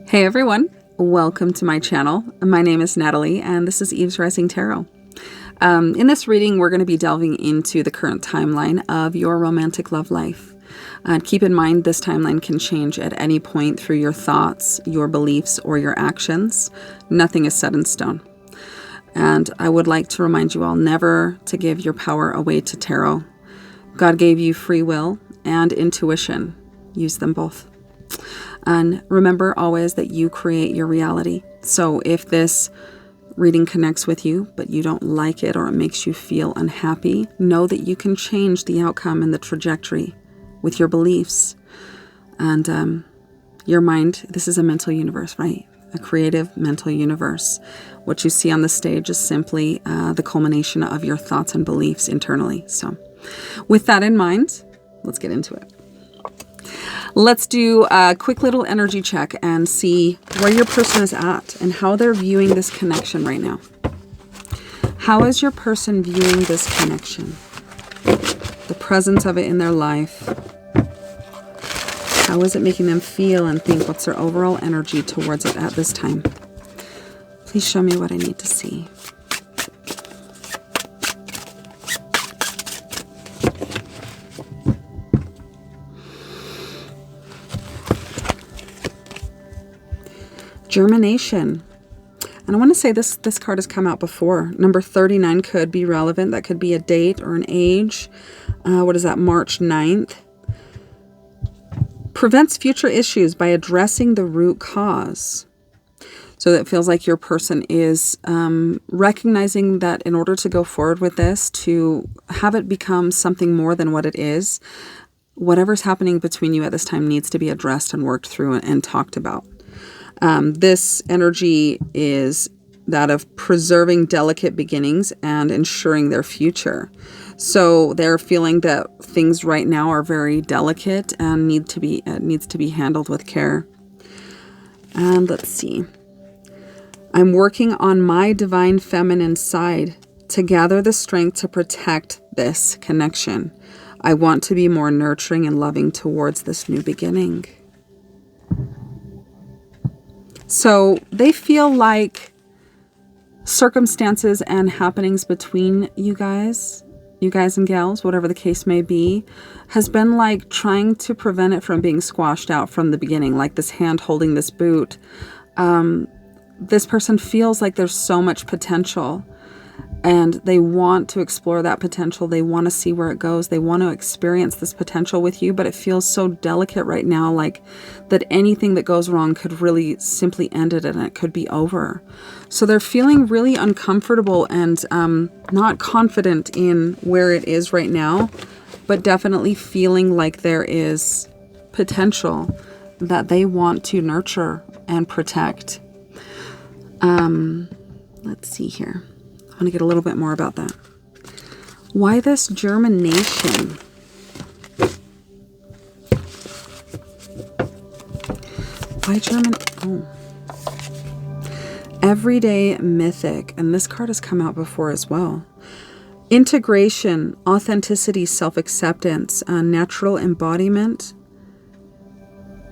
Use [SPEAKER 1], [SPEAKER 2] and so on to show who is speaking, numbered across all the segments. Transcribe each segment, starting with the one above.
[SPEAKER 1] Hey everyone, welcome to my channel. My name is Natalie and this is Eve's Rising Tarot. In this reading, we're going to be delving into the current timeline of your romantic love life. Keep in mind this timeline can change at any point through your thoughts, your beliefs, or your actions. Nothing is set in stone. And I would like to remind you all never to give your power away to tarot. God gave you free will and intuition. Use them both. And remember always that you create your reality. So if this reading connects with you, but you don't like it or it makes you feel unhappy, know that you can change the outcome and the trajectory with your beliefs. And your mind, this is a mental universe, right? A creative mental universe. What you see on the stage is simply the culmination of your thoughts and beliefs internally. So with that in mind, let's get into it. Let's do a quick little energy check and see where your person is at and how they're viewing this connection right now. How is your person viewing this connection? The presence of it in their life. How is it making them feel and think? What's their overall energy towards it at this time? Please show me what I need to see. Germination. And I want to say this card has come out before. Number 39 could be relevant. That could be a date or an age. What is that? March 9th. Prevents future issues by addressing the root cause. So that feels like your person is recognizing that in order to go forward with this, to have it become something more than what it is, whatever's happening between you at this time needs to be addressed and worked through and talked about. This energy is that of preserving delicate beginnings and ensuring their future. So they're feeling that things right now are very delicate and needs to be handled with care. And let's see. I'm working on my divine feminine side to gather the strength to protect this connection. I want to be more nurturing and loving towards this new beginning. So they feel like circumstances and happenings between you guys and gals, whatever the case may be, has been like trying to prevent it from being squashed out from the beginning, like this hand holding this boot. This person feels like there's so much potential and they want to explore that potential. They want to see where it goes. They want to experience this potential with you, but it feels so delicate right now, like that anything that goes wrong could really simply end it and it could be over. So they're feeling really uncomfortable and not confident in where it is right now, but definitely feeling like there is potential that they want to nurture and protect. Let's see here. I want to get a little bit more about that. Why this germination? Why Oh. Everyday mythic. And this card has come out before as well. Integration, authenticity, self-acceptance, natural embodiment,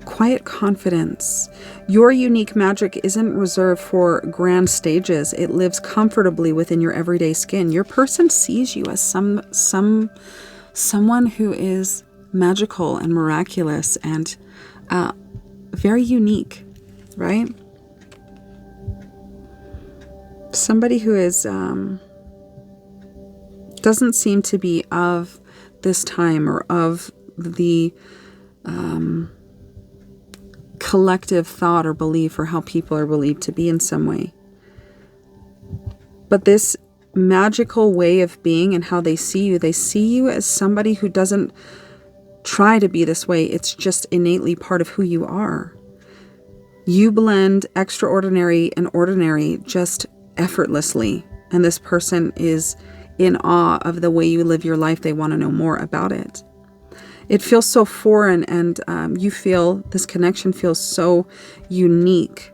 [SPEAKER 1] quiet confidence. Your unique magic isn't reserved for grand stages. It lives comfortably within your everyday skin. Your person sees you as someone who is magical and miraculous and very unique, right? Somebody who is doesn't seem to be of this time or of the collective thought or belief or how people are believed to be in some way. But this magical way of being and how they see you as somebody who doesn't try to be this way. It's just innately part of who you are. You blend extraordinary and ordinary just effortlessly. And this person is in awe of the way you live your life. They want to know more about it. It feels so foreign and you feel this connection feels so unique.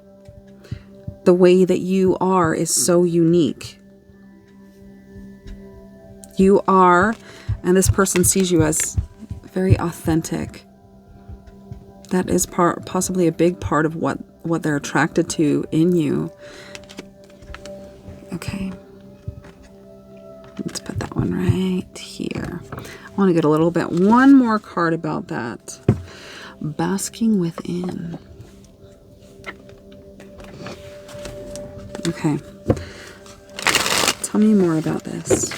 [SPEAKER 1] The way that you are is so unique. You are, and this person sees you as very authentic. That is possibly a big part of what they're attracted to in you. Okay. Let's put that one right here. I want to get a little bit, one more card about that. Basking within. Okay. Tell me more about this.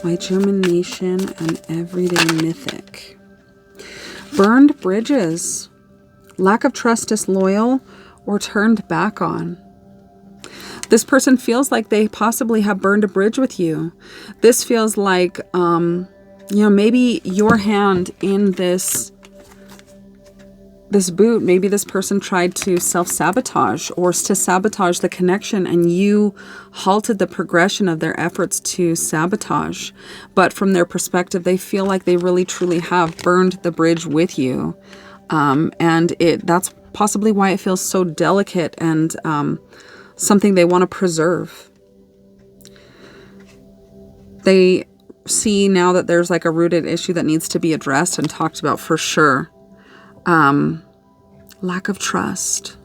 [SPEAKER 1] Why germination and everyday mythic. Burned bridges. Lack of trust, disloyal, or turned back on. This person feels like they possibly have burned a bridge with you. This feels like, maybe your hand in this boot, maybe this person tried to self-sabotage or to sabotage the connection, and you halted the progression of their efforts to sabotage. But from their perspective, they feel like they really truly have burned the bridge with you. And that's possibly why it feels so delicate and something they want to preserve. They see now that there's like a rooted issue that needs to be addressed and talked about for sure. Lack of trust.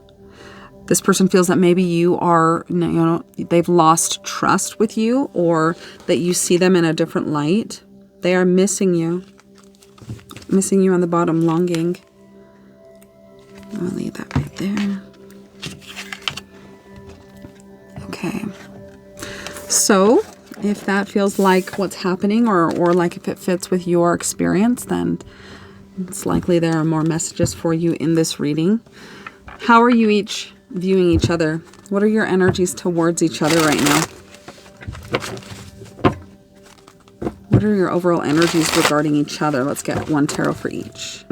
[SPEAKER 1] This person feels that maybe you are, they've lost trust with you, or that you see them in a different light. They are missing you. Missing you on the bottom, longing. I'll leave that right there. Okay. So, if that feels like what's happening, or like if it fits with your experience, then it's likely there are more messages for you in this reading. How are you each viewing each other? What are your energies towards each other right now? What are your overall energies regarding each other? Let's get one tarot for each.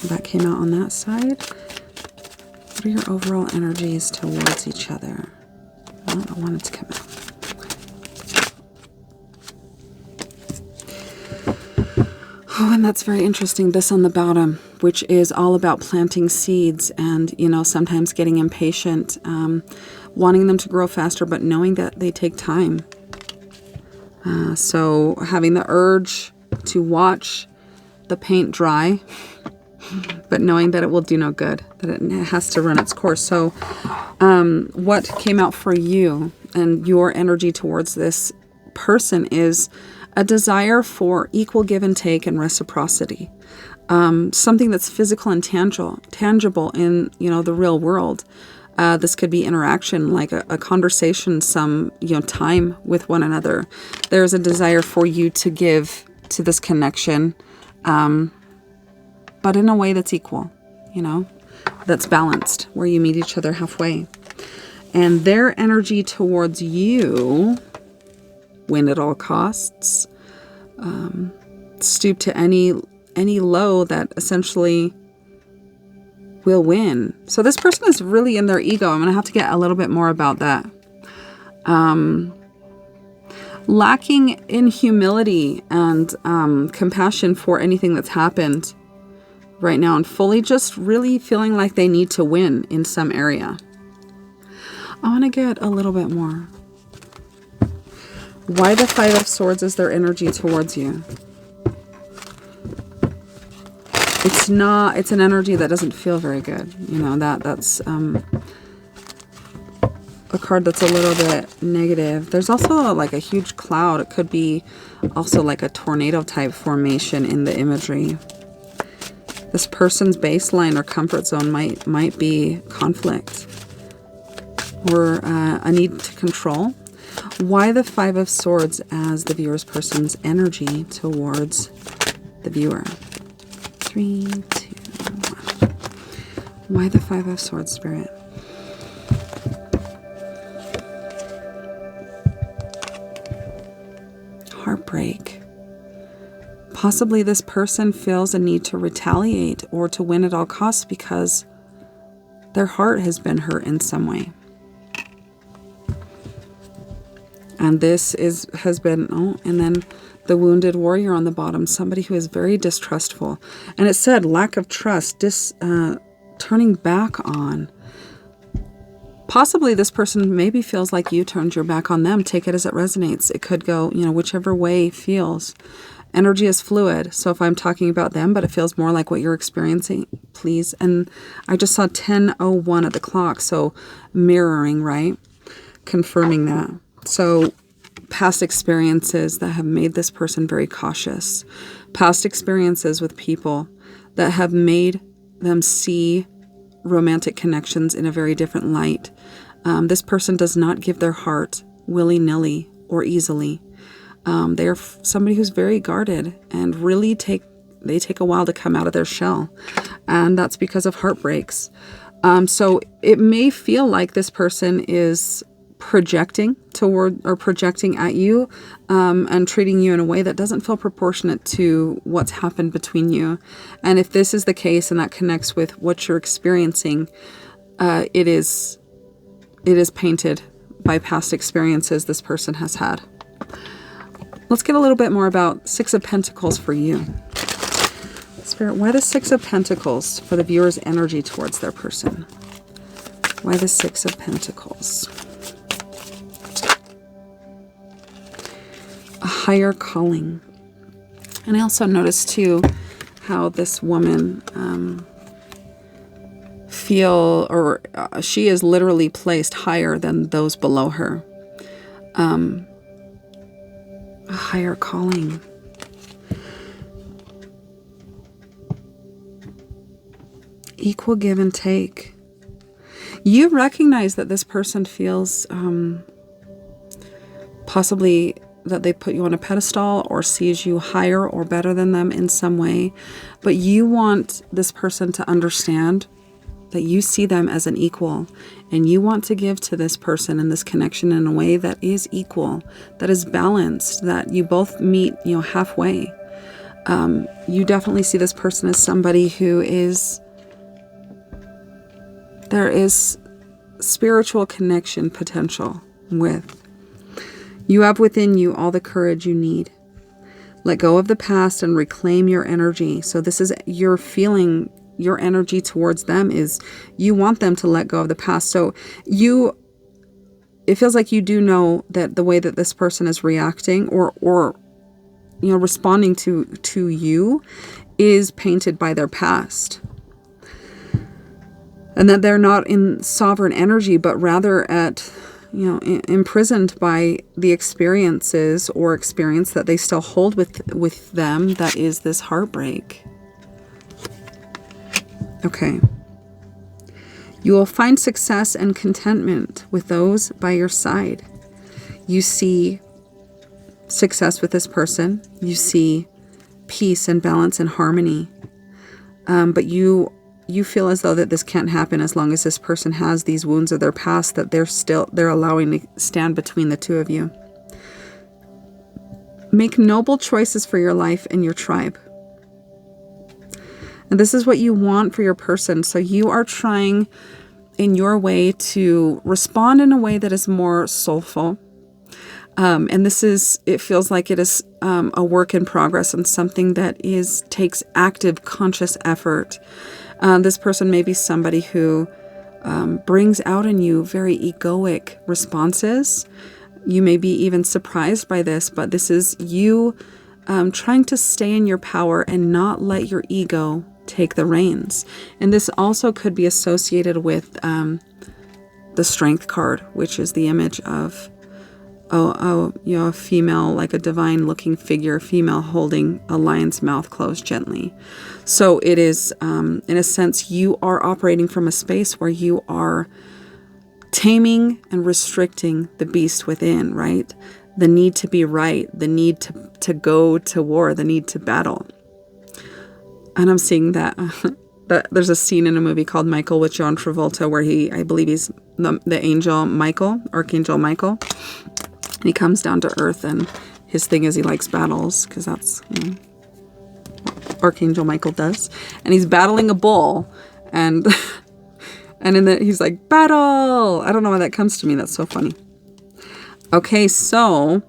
[SPEAKER 1] That came out on that side. What are your overall energies towards each other? I don't want it to come out. Oh, and that's very interesting. This on the bottom, which is all about planting seeds and, sometimes getting impatient, wanting them to grow faster, but knowing that they take time. So having the urge to watch the paint dry, but knowing that it will do no good, that it has to run its course. So what came out for you and your energy towards this person is a desire for equal give and take and reciprocity. Something that's physical and tangible in, the real world. This could be interaction, like a conversation, some, time with one another. There's a desire for you to give to this connection, but in a way that's equal, that's balanced, where you meet each other halfway. And their energy towards you, win at all costs, stoop to any low that essentially will win. So this person is really in their ego. I'm going to have to get a little bit more about that. Lacking in humility and compassion for anything that's happened right now, and fully just really feeling like they need to win in some area. I want to get a little bit more. Why the Five of Swords is their energy towards you? It's an energy that doesn't feel very good. That's a card that's a little bit negative. There's also like a huge cloud. It could be also like a tornado type formation in the imagery. This person's baseline or comfort zone might be conflict or a need to control. Why the Five of Swords as the viewer's person's energy towards the viewer? 3, 2, 1. Why the Five of Swords, Spirit? Heartbreak. Possibly this person feels a need to retaliate or to win at all costs because their heart has been hurt in some way. And this has been, and then the wounded warrior on the bottom, somebody who is very distrustful. And it said lack of trust, turning back on. Possibly this person maybe feels like you turned your back on them. Take it as it resonates. It could go, whichever way feels. Energy is fluid. So if I'm talking about them, but it feels more like what you're experiencing, please. And I just saw 10:01 at the clock. So mirroring, right? Confirming that. So past experiences that have made this person very cautious. Past experiences with people that have made them see romantic connections in a very different light. This person does not give their heart willy-nilly or easily. They are somebody who's very guarded and really take a while to come out of their shell. And that's because of heartbreaks. So it may feel like this person is projecting toward or projecting at you and treating you in a way that doesn't feel proportionate to what's happened between you. And if this is the case and that connects with what you're experiencing, it is painted by past experiences this person has had. Let's get a little bit more about Six of Pentacles for you. Spirit, why the Six of Pentacles for the viewer's energy towards their person? Why the Six of Pentacles? A higher calling. And I also noticed too how this woman she is literally placed higher than those below her. A higher calling. Equal give and take. You recognize that this person feels possibly that they put you on a pedestal or sees you higher or better than them in some way, but you want this person to understand that you see them as an equal, and you want to give to this person and this connection in a way that is equal, that is balanced, that you both meet, halfway. You definitely see this person as somebody who there is spiritual connection potential with. You have within you all the courage you need. Let go of the past and reclaim your energy. So this is your feeling. Your energy towards them is you want them to let go of the past. So it feels like you do know that the way that this person is reacting or responding to you is painted by their past. And that they're not in sovereign energy, but rather imprisoned by the experiences or experience that they still hold with them. That is this heartbreak. Okay. You will find success and contentment with those by your side. You see success with this person. You see peace and balance and harmony. But you feel as though that this can't happen as long as this person has these wounds of their past that they're allowing to stand between the two of you. Make noble choices for your life and your tribe. And this is what you want for your person. So you are trying in your way to respond in a way that is more soulful. And it feels like it is a work in progress and something that takes active, conscious effort. This person may be somebody who brings out in you very egoic responses. You may be even surprised by this, but this is you trying to stay in your power and not let your ego take the reins. And this also could be associated with the Strength card, which is the image of a female, like a divine looking figure, female holding a lion's mouth closed gently. So it is, in a sense, you are operating from a space where you are taming and restricting the beast within, right? The need to be right, the need to go to war, the need to battle. And I'm seeing that there's a scene in a movie called Michael with John Travolta where I believe he's the angel Michael, Archangel Michael. And he comes down to earth, and his thing is he likes battles because that's what Archangel Michael does. And he's battling a bull, and he's like, battle! I don't know why that comes to me. That's so funny. Okay, so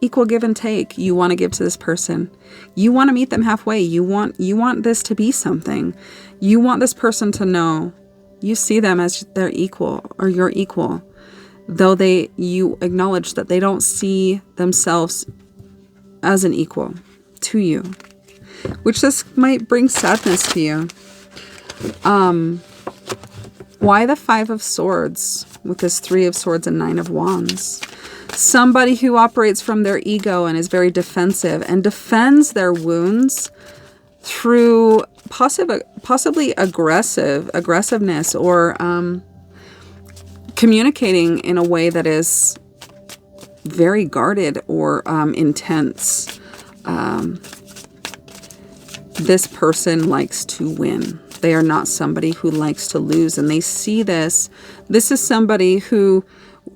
[SPEAKER 1] equal give and take. You want to give to this person. You want to meet them halfway. You want this to be something. You want this person to know you see them as their equal or your equal. Though you acknowledge that they don't see themselves as an equal. to you, which this might bring sadness to you. Why the Five of Swords with this Three of Swords and Nine of Wands? Somebody who operates from their ego and is very defensive and defends their wounds through possibly aggressiveness or communicating in a way that is very guarded or intense. This person likes to win. They are not somebody who likes to lose, and they see this. This is somebody who,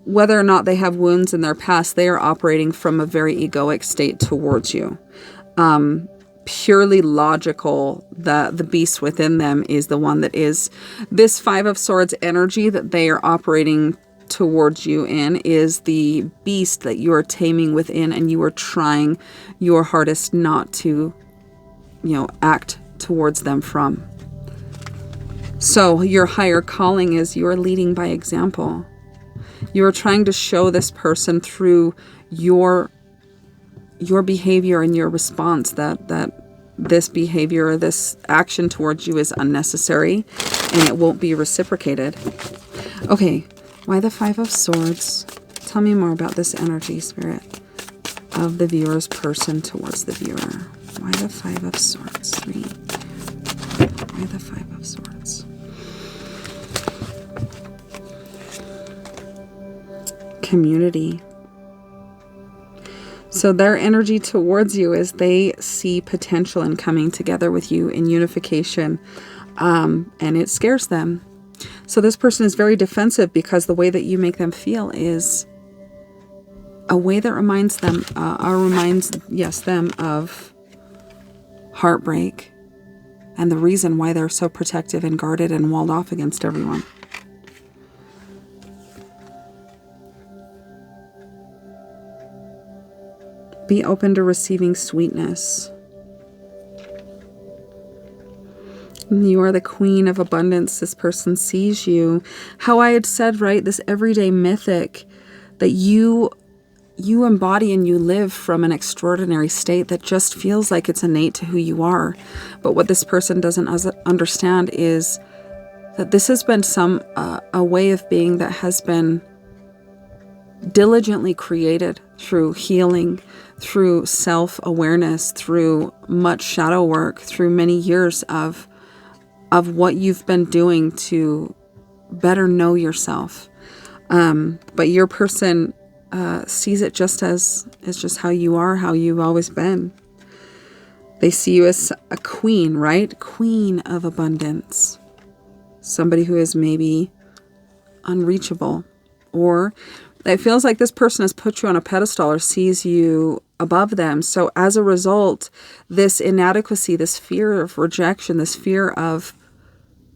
[SPEAKER 1] whether or not they have wounds in their past, they are operating from a very egoic state towards you. Purely logical, the beast within them is the one that is this Five of Swords energy that they are operating towards you in is the beast that you are taming within, and you are trying your hardest not to, act towards them from. So your higher calling is you are leading by example. You are trying to show this person through your behavior and your response that this behavior or this action towards you is unnecessary and it won't be reciprocated. Okay, why the Five of Swords? Tell me more about this energy, Spirit, of the viewer's person towards the viewer. Why the Five of Swords? Why the Five of Swords? Community. So their energy towards you is they see potential in coming together with you in unification, and it scares them. So this person is very defensive because the way that you make them feel is a way that reminds them of heartbreak and the reason why they're so protective and guarded and walled off against everyone. Be open to receiving sweetness. You are the queen of abundance. This person sees you. How I had said, right, this everyday mythic that you embody and you live from an extraordinary state that just feels like it's innate to who you are. But what this person doesn't understand is that this has been a way of being that has been diligently created through healing, through self-awareness, through much shadow work, through many years of what you've been doing to better know yourself. But your person sees it just as just how you are, how you've always been. They see you as a queen, right? Queen of abundance. Somebody who is maybe unreachable, or it feels like this person has put you on a pedestal or sees you above them. So as a result, this inadequacy, this fear of rejection, this fear of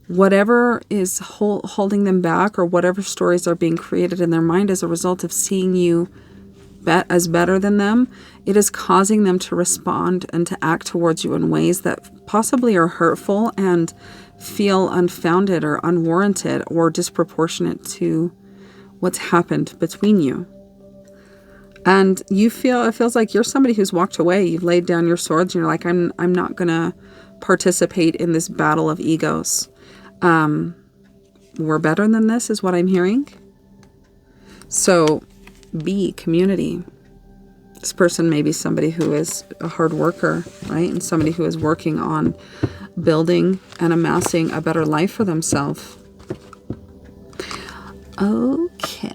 [SPEAKER 1] whatever is holding them back, or whatever stories are being created in their mind as a result of seeing you as better than them, it is causing them to respond and to act towards you in ways that possibly are hurtful and feel unfounded or unwarranted or disproportionate to what's happened between you. And it feels like you're somebody who's walked away. You've laid down your swords and you're like, I'm not gonna participate in this battle of egos. We're better than this is what I'm hearing. So be community. This person may be somebody who is a hard worker, right? And somebody who is working on building and amassing a better life for themselves. Okay.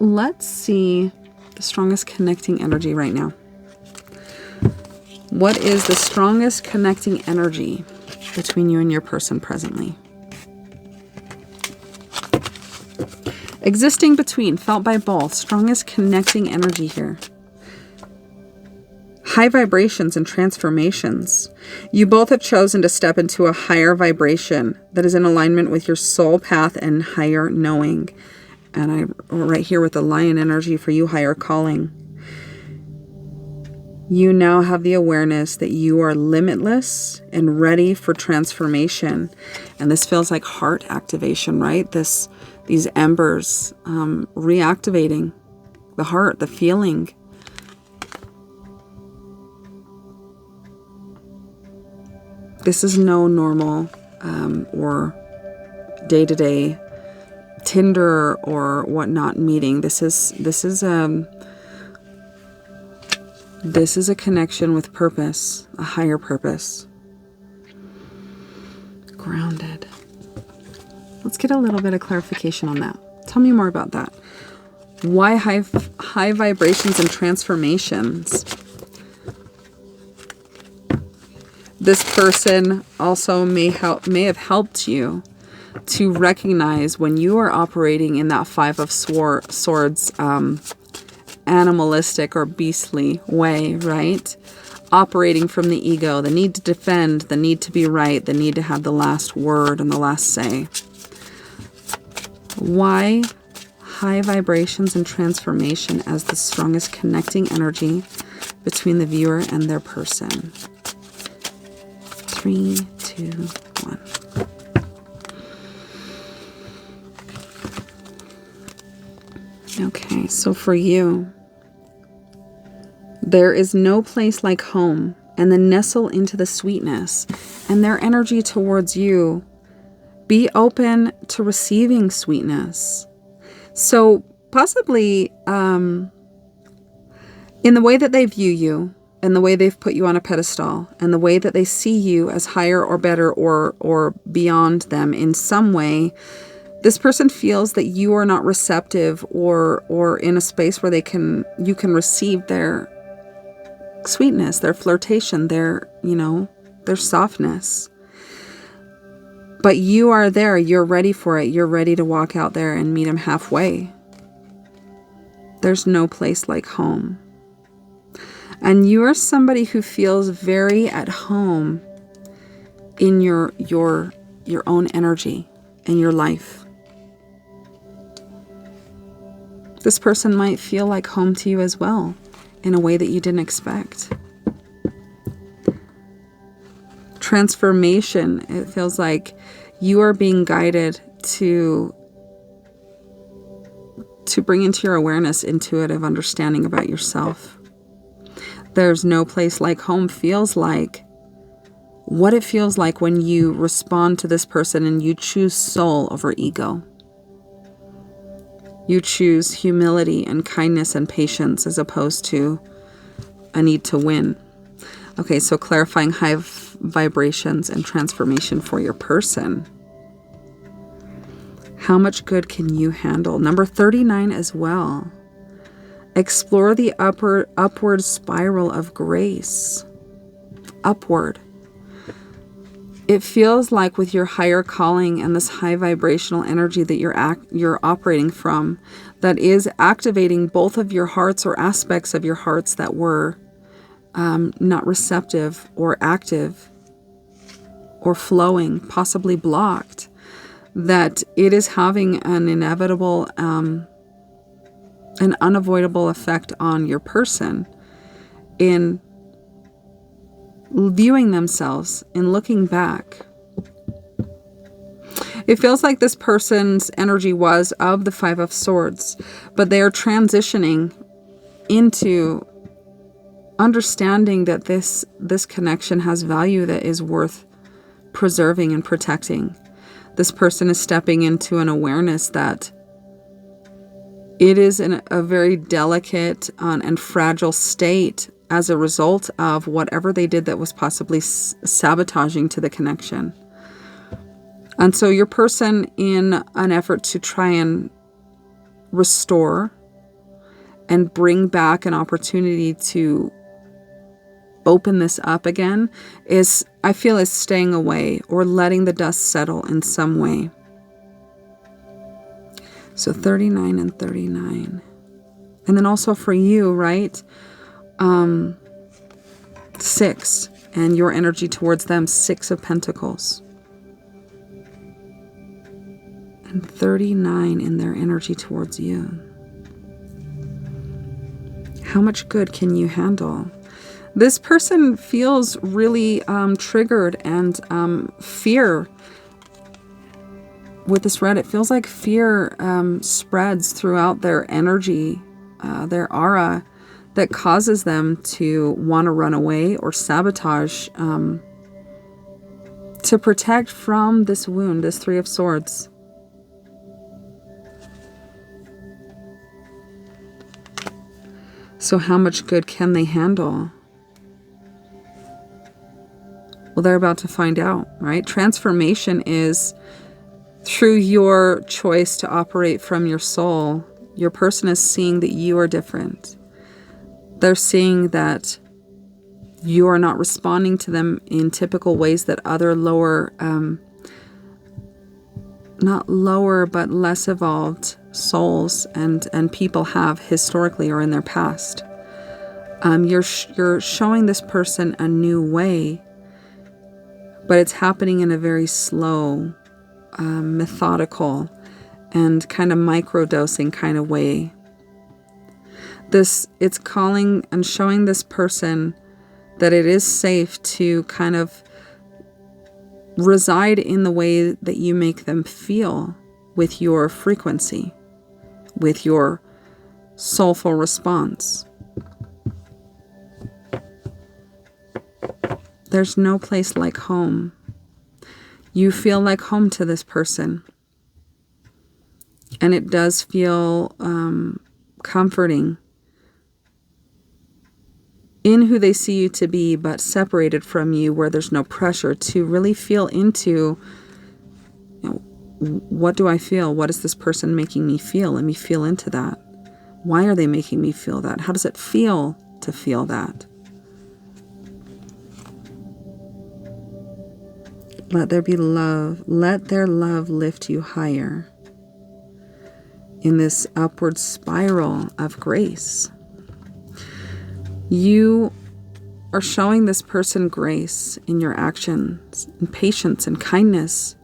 [SPEAKER 1] Let's see the strongest connecting energy right now. What is the strongest connecting energy between you and your person presently? Existing between, felt by both, strongest connecting energy here. High vibrations and transformations. You both have chosen to step into a higher vibration that is in alignment with your soul path and higher knowing. And I right here with the lion energy for you, higher calling. You now have the awareness that you are limitless and ready for transformation. And this feels like heart activation, right? These embers reactivating the heart, the feeling. This is no normal or day-to-day Tinder or whatnot meeting. This is a connection with purpose, a higher purpose. Grounded. Let's get a little bit of clarification on that. Tell me more about that. Why high vibrations and transformations? This person also may have helped you to recognize when you are operating in that Five of Swords, animalistic or beastly way, right? Operating from the ego, the need to defend, the need to be right, the need to have the last word and the last say. Why high vibrations and transformation as the strongest connecting energy between the viewer and their person? 3, 2, 1. Okay, so for you, there is no place like home, and then nestle into the sweetness and their energy towards you. Be open to receiving sweetness. So possibly in the way that they view you, and the way they've put you on a pedestal, and the way that they see you as higher or better or beyond them in some way, this person feels that you are not receptive or in a space where you can receive their sweetness, their flirtation, their softness. But you are there, you're ready for it, you're ready to walk out there and meet them halfway. There's no place like home. And you are somebody who feels very at home in your own energy, in your life. This person might feel like home to you as well, in a way that you didn't expect. Transformation, it feels like you are being guided to bring into your awareness intuitive understanding about yourself. There's no place like home feels like what it feels like when you respond to this person and you choose soul over ego. You choose humility and kindness and patience as opposed to a need to win. Okay, so clarifying high vibrations and transformation for your person. How much good can you handle? Number 39 as well. Explore the upward spiral of grace. Upward. It feels like with your higher calling and this high vibrational energy that you're operating from, that is activating both of your hearts or aspects of your hearts that were not receptive or active or flowing, possibly blocked, that it is having an inevitable, an unavoidable effect on your person in viewing themselves and looking back. It feels like this person's energy was of the Five of Swords, but they are transitioning into understanding that this connection has value that is worth preserving and protecting. This person is stepping into an awareness that it is in a very delicate and fragile state as a result of whatever they did that was possibly sabotaging to the connection. And so your person, in an effort to try and restore and bring back an opportunity to open this up again, is staying away or letting the dust settle in some way. So 39 and 39. And then also for you, right? 6, and your energy towards them, 6 of Pentacles. And 39 in their energy towards you. How much good can you handle? This person feels really triggered and fear. With this red, it feels like fear spreads throughout their energy their aura that causes them to want to run away or sabotage to protect from this wound, this Three of Swords. So how much good can they handle? Well, they're about to find out, right? Transformation is through your choice to operate from your soul. Your person is seeing that you are different. They're seeing that you are not responding to them in typical ways that other lower, not lower, but less evolved souls and people have historically or in their past. You're showing this person a new way, but it's happening in a very slow, methodical, and kind of micro-dosing kind of way. It's calling and showing this person that it is safe to kind of reside in the way that you make them feel with your frequency, with your soulful response. There's no place like home. You feel like home to this person. And it does feel comforting in who they see you to be, but separated from you, where there's no pressure to really feel into, what do I feel? What is this person making me feel? Let me feel into that. Why are they making me feel that? How does it feel to feel that? Let there be love. Let their love lift you higher in this upward spiral of grace. You are showing this person grace in your actions, and patience and kindness.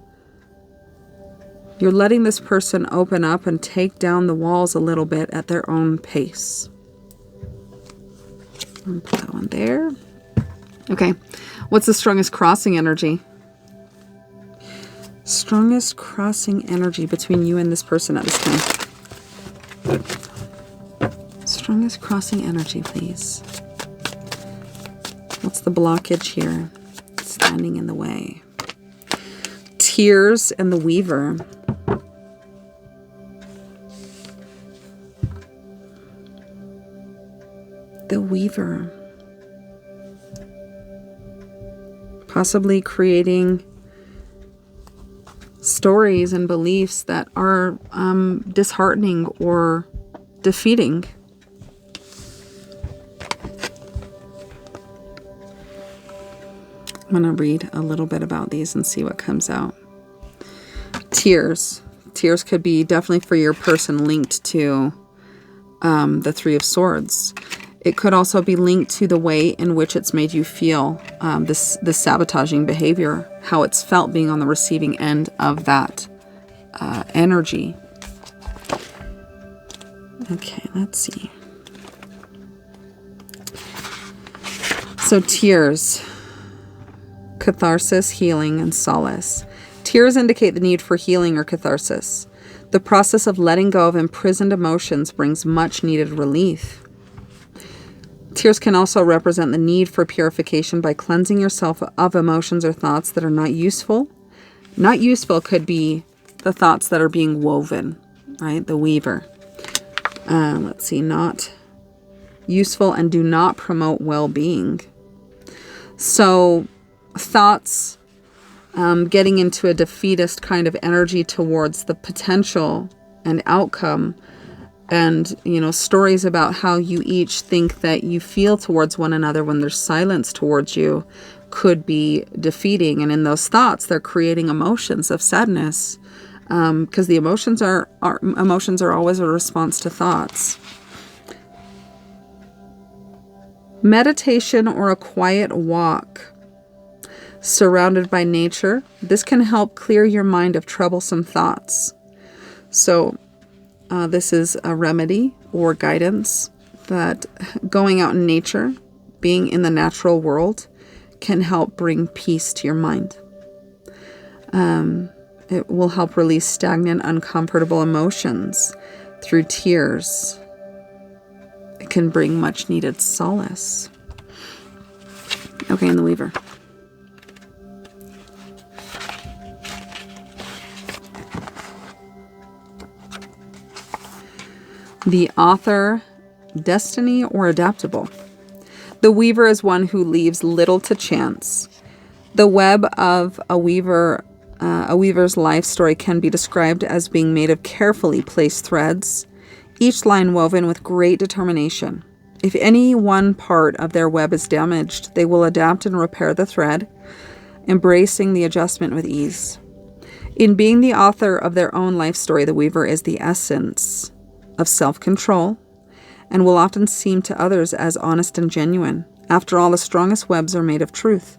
[SPEAKER 1] You're letting this person open up and take down the walls a little bit at their own pace. I'll put that one there. Okay. What's the strongest crossing energy? Strongest crossing energy between you and this person at this time. Strongest crossing energy, please. What's the blockage here? Standing in the way. Tears and the Weaver. The Weaver. Possibly creating stories and beliefs that are disheartening or defeating. I'm going to read a little bit about these and see what comes out. Tears. Tears could be definitely for your person linked to the Three of Swords. It could also be linked to the way in which it's made you feel, this sabotaging behavior, how it's felt being on the receiving end of that energy. Okay, let's see. So tears. Catharsis, healing, and solace. Tears indicate the need for healing or catharsis. The process of letting go of imprisoned emotions brings much needed relief. Tears can also represent the need for purification by cleansing yourself of emotions or thoughts that are not useful. Not useful could be the thoughts that are being woven, right? The weaver. Let's see, not useful and do not promote well-being. So thoughts, getting into a defeatist kind of energy towards the potential and outcome, and, stories about how you each think that you feel towards one another when there's silence towards you could be defeating. And in those thoughts, they're creating emotions of sadness, because the emotions are always a response to thoughts. Meditation or a quiet walk surrounded by nature. This can help clear your mind of troublesome thoughts. So this is a remedy or guidance that going out in nature, being in the natural world, can help bring peace to your mind. It will help release stagnant, uncomfortable emotions through tears it can bring much needed solace. Okay, and the Weaver. The Author, destiny or adaptable. The Weaver is one who leaves little to chance. The web of a weaver's life story can be described as being made of carefully placed threads, each line woven with great determination. If any one part of their web is damaged, they will adapt and repair the thread, embracing the adjustment with ease. In being the author of their own life story, the Weaver is the essence of self-control and will often seem to others as honest and genuine. After all, the strongest webs are made of truth.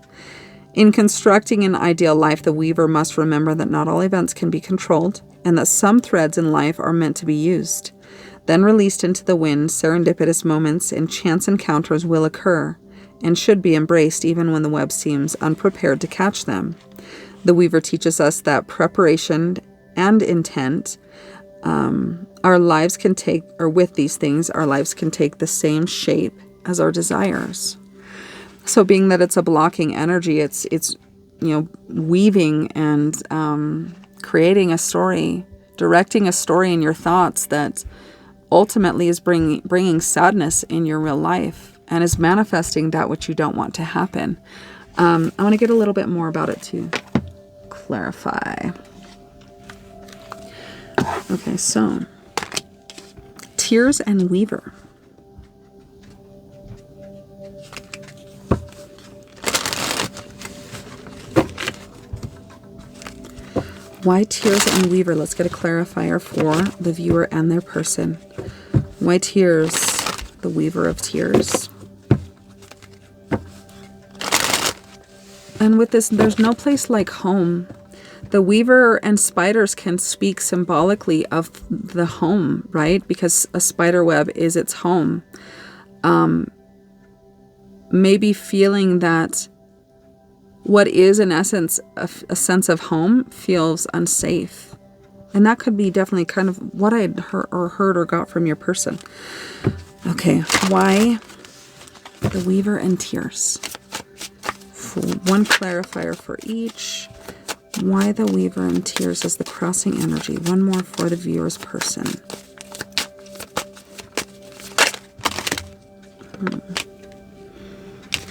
[SPEAKER 1] In constructing an ideal life, the Weaver must remember that not all events can be controlled and that some threads in life are meant to be used. Then released into the wind, serendipitous moments and chance encounters will occur and should be embraced even when the web seems unprepared to catch them. The Weaver teaches us that preparation and intent, our lives can take, or with these things, our lives can take the same shape as our desires. So being that it's a blocking energy, it's weaving and creating a story, directing a story in your thoughts that ultimately is bringing sadness in your real life and is manifesting that which you don't want to happen. I want to get a little bit more about it to clarify. Okay, so Tears and Weaver. Why Tears and Weaver? Let's get a clarifier for the viewer and their person. Why Tears, the Weaver of Tears? And with this, there's no place like home. The Weaver and spiders can speak symbolically of the home, right? Because a spider web is its home. Maybe feeling that what is in essence a sense of home feels unsafe. And that could be definitely kind of what I'd heard or got from your person. Okay, why the Weaver and Tears? One clarifier for each. Why the Weaver and Tears as the crossing energy. One more for the viewer's person.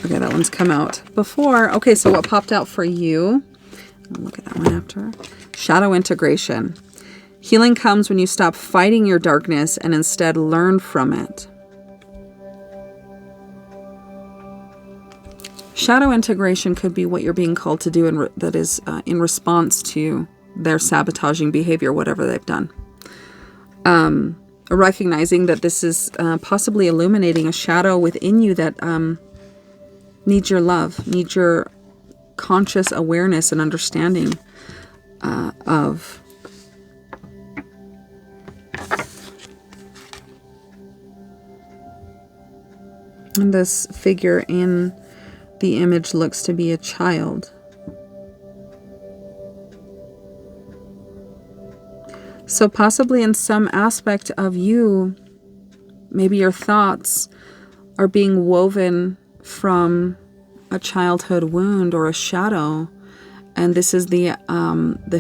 [SPEAKER 1] Okay, that one's come out before. Okay, so what popped out for you? I'll look at that one after. Shadow integration. Healing comes when you stop fighting your darkness and instead learn from it. Shadow integration could be what you're being called to do, that is in response to their sabotaging behavior, whatever they've done. Recognizing that this is possibly illuminating a shadow within you that needs your love, needs your conscious awareness and understanding of. And this figure in the image looks to be a child. So possibly in some aspect of you, maybe your thoughts are being woven from a childhood wound or a shadow, and this is the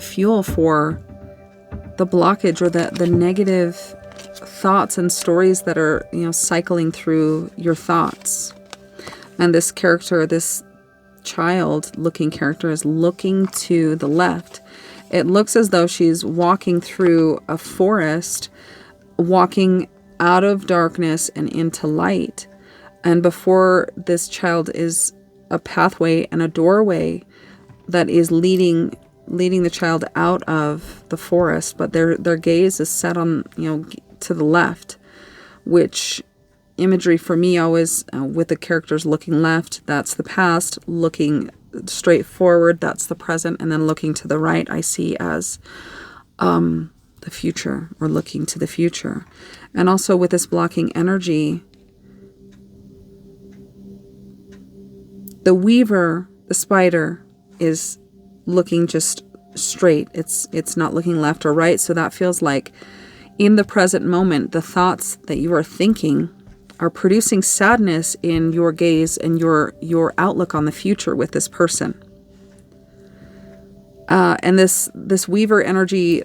[SPEAKER 1] fuel for the blockage or the negative thoughts and stories that are cycling through your thoughts. And this character, this child-looking character, is looking to the left. It looks as though she's walking through a forest, walking out of darkness and into light. And before this child is a pathway and a doorway that is leading the child out of the forest, but their gaze is set on to the left, which imagery for me always with the characters looking left, that's the past, looking straight forward, that's the present, and then looking to the right I see as the future, or looking to the future. And also with this blocking energy, the Weaver, the spider, is looking just straight. It's not looking left or right. So that feels like in the present moment, the thoughts that you are thinking are producing sadness in your gaze and your outlook on the future with this person. And this Weaver energy,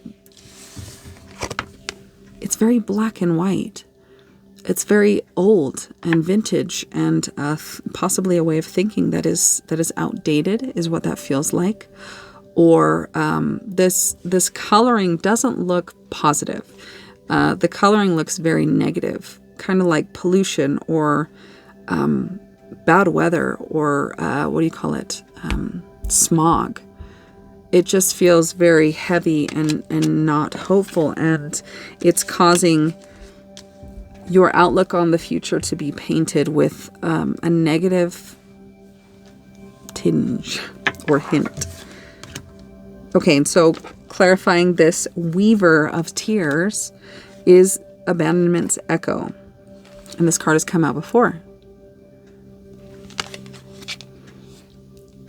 [SPEAKER 1] it's very black and white. It's very old and vintage, and possibly a way of thinking that is outdated, is what that feels like. Or this coloring doesn't look positive. The coloring looks very negative, kind of like pollution or bad weather, or what do you call it? Smog. It just feels very heavy and not hopeful, and it's causing your outlook on the future to be painted with a negative tinge or hint. Okay, and so clarifying, this Weaver of Tears is Abandonment's Echo. And this card has come out before.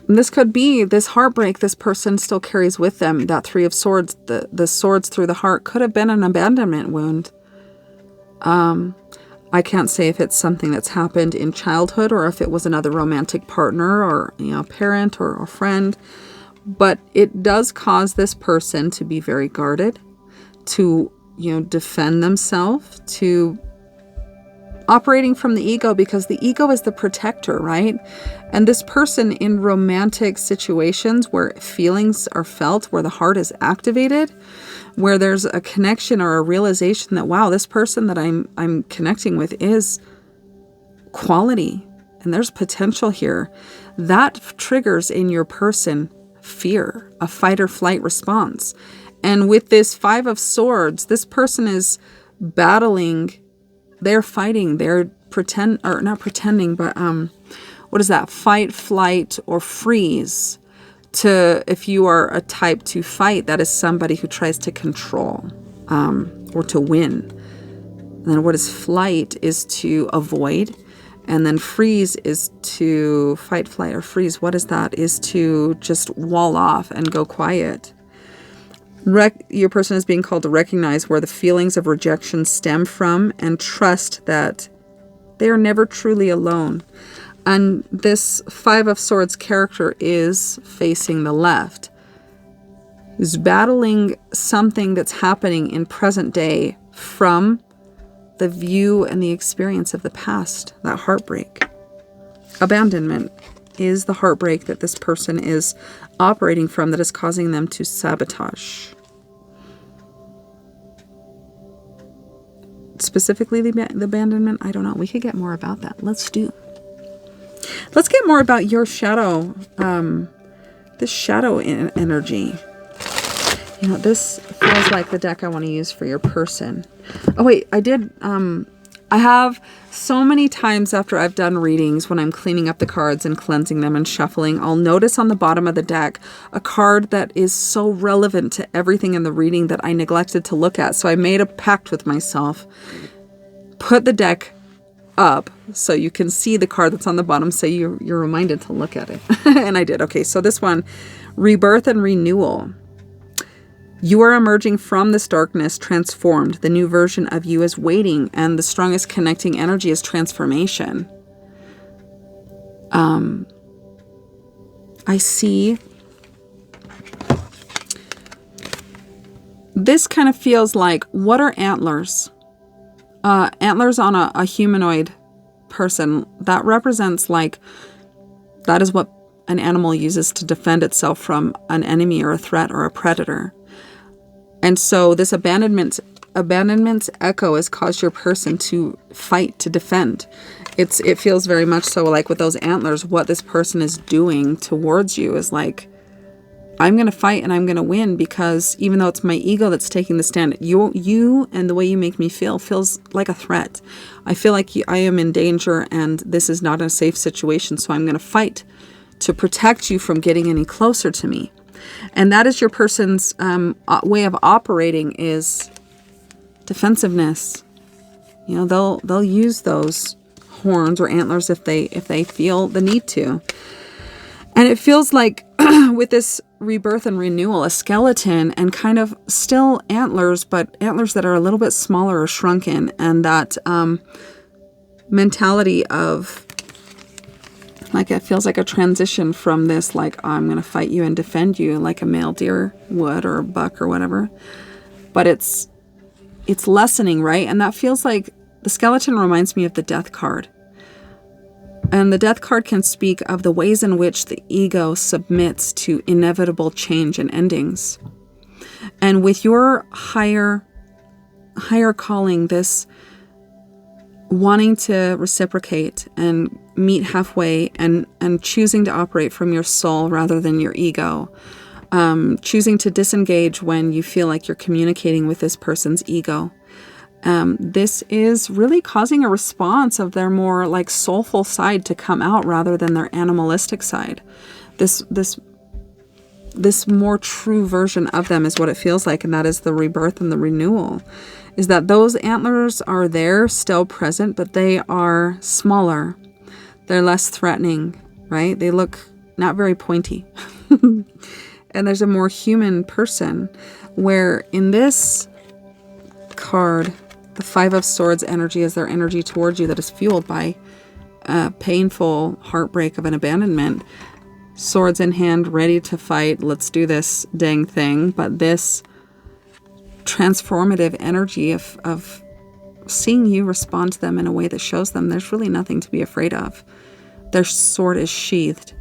[SPEAKER 1] And this could be this heartbreak this person still carries with them. That Three of Swords, the swords through the heart, could have been an abandonment wound. I can't say if it's something that's happened in childhood or if it was another romantic partner or, parent or friend. But it does cause this person to be very guarded, to, defend themselves, to operating from the ego, because the ego is the protector, right? And this person in romantic situations where feelings are felt, where the heart is activated, where there's a connection or a realization that, wow, this person that I'm connecting with is quality and there's potential here, that triggers in your person fear, a fight or flight response. And with this Five of Swords, this person is battling, they're fighting, they're not pretending, but what is that? Fight, flight, or freeze. If you are a type to fight, that is somebody who tries to control or to win. And then what is flight is to avoid. And then freeze is to fight, flight, or freeze. What is that? Is to just wall off and go quiet. Your person is being called to recognize where the feelings of rejection stem from and trust that they are never truly alone. And this Five of Swords character is facing the left. He's battling something that's happening in present day from the view and the experience of the past, that heartbreak. Abandonment is the heartbreak that this person is operating from that is causing them to sabotage. Specifically the abandonment, I don't know. We could get more about that. Let's get more about your shadow, this shadow energy. This feels like the deck I want to use for your person. Oh, wait, I have so many times after I've done readings, when I'm cleaning up the cards and cleansing them and shuffling, I'll notice on the bottom of the deck a card that is so relevant to everything in the reading that I neglected to look at. So I made a pact with myself, put the deck up so you can see the card that's on the bottom, so you're reminded to look at it. And I did. Okay, so this one, Rebirth and Renewal. You are emerging from this darkness transformed. The new version of you is waiting, and the strongest connecting energy is transformation. I see. This kind of feels like, what are antlers? Antlers on a humanoid person. That represents that is what an animal uses to defend itself from an enemy or a threat or a predator. And so this abandonment's echo has caused your person to fight, to defend. It feels very much so like with those antlers, what this person is doing towards you is like, I'm going to fight and I'm going to win, because even though it's my ego that's taking the stand, you and the way you make me feel feels like a threat. I feel like I am in danger and this is not a safe situation, so I'm going to fight to protect you from getting any closer to me. And that is your person's way of operating, is defensiveness. They'll use those horns or antlers if they feel the need to. And it feels like with this rebirth and renewal, a skeleton and kind of still antlers, but antlers that are a little bit smaller or shrunken, and that mentality of, like, it feels like a transition from this, like, I'm going to fight you and defend you like a male deer would, or a buck or whatever. But it's lessening, right? And that feels like the skeleton reminds me of the death card. And the death card can speak of the ways in which the ego submits to inevitable change and endings. And with your higher calling, this wanting to reciprocate and meet halfway, and choosing to operate from your soul rather than your ego, choosing to disengage when you feel like you're communicating with this person's ego. This is really causing a response of their more like soulful side to come out rather than their animalistic side. This more true version of them is what it feels like, and that is the rebirth and the renewal. Is that those antlers are there, still present, but they are smaller. They're less threatening, right? They look not very pointy. And there's a more human person, where in this card, the Five of Swords energy is their energy towards you that is fueled by painful heartbreak of an abandonment. Swords in hand, ready to fight. Let's do this dang thing. But this transformative energy of seeing you respond to them in a way that shows them there's really nothing to be afraid of. Their sword is sheathed.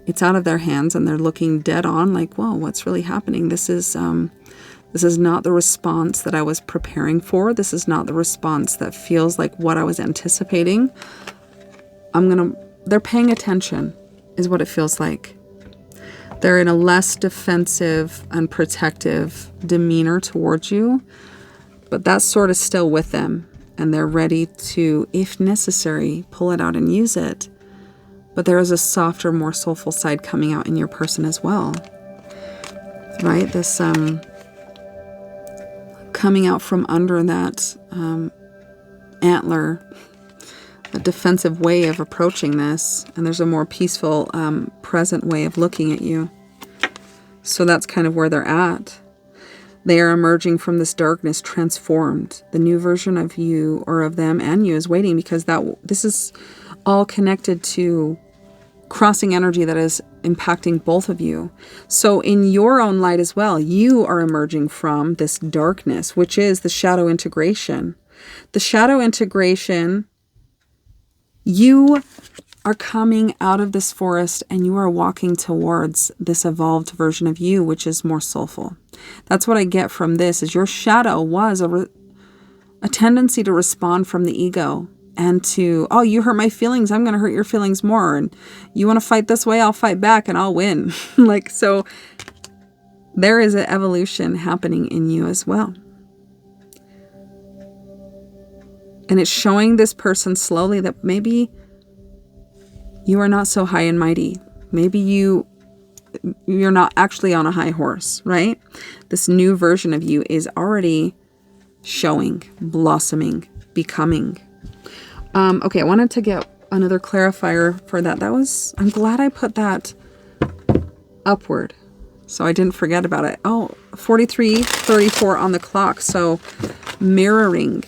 [SPEAKER 1] It's out of their hands and they're looking dead on like, whoa, what's really happening? This is not the response that I was preparing for. This is not the response that feels like what I was anticipating. They're paying attention is what it feels like. They're in a less defensive and protective demeanor towards you, but that sword is still with them and they're ready to, if necessary, pull it out and use it. But there is a softer, more soulful side coming out in your person as well, right? This coming out from under that antler, a defensive way of approaching this, and there's a more peaceful, present way of looking at you. So that's kind of where they're at. They are emerging from this darkness transformed. The new version of you, or of them and you, is waiting, because this is all connected to crossing energy that is impacting both of you. So in your own light as well, you are emerging from this darkness, which is the shadow integration. The shadow integration, you are coming out of this forest and you are walking towards this evolved version of you, which is more soulful. That's what I get from this, is your shadow was a tendency to respond from the ego and to, oh, you hurt my feelings, I'm going to hurt your feelings more. And you want to fight this way, I'll fight back and I'll win. Like, so there is an evolution happening in you as well. And it's showing this person slowly that maybe you are not so high and mighty. Maybe you're not actually on a high horse, right? This new version of you is already showing, blossoming, becoming. Okay, I wanted to get another clarifier for that. I'm glad I put that upward, so I didn't forget about it. Oh, 43:34 on the clock, so mirroring.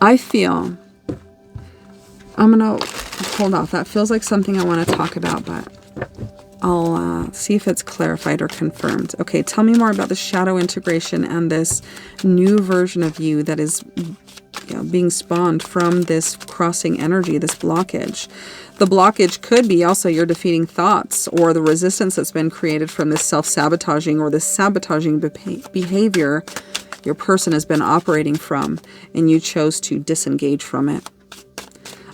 [SPEAKER 1] I feel, I'm going to hold off. That feels like something I want to talk about, but I'll see if it's clarified or confirmed. Okay, tell me more about the shadow integration and this new version of you that is being spawned from this crossing energy, this blockage. The blockage could be also your defeating thoughts, or the resistance that's been created from this self-sabotaging or this sabotaging behavior your person has been operating from, and you chose to disengage from it.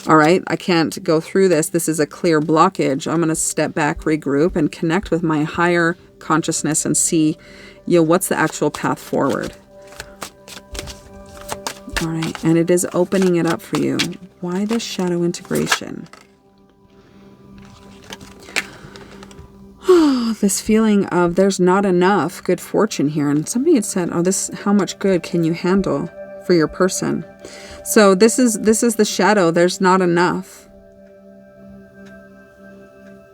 [SPEAKER 1] All right, I can't go through this. This is a clear blockage. I'm going to step back, regroup, and connect with my higher consciousness and see, what's the actual path forward. All right, and it is opening it up for you. Why this shadow integration? This feeling of there's not enough good fortune here. And somebody had said, how much good can you handle for your person? So this is the shadow. There's not enough.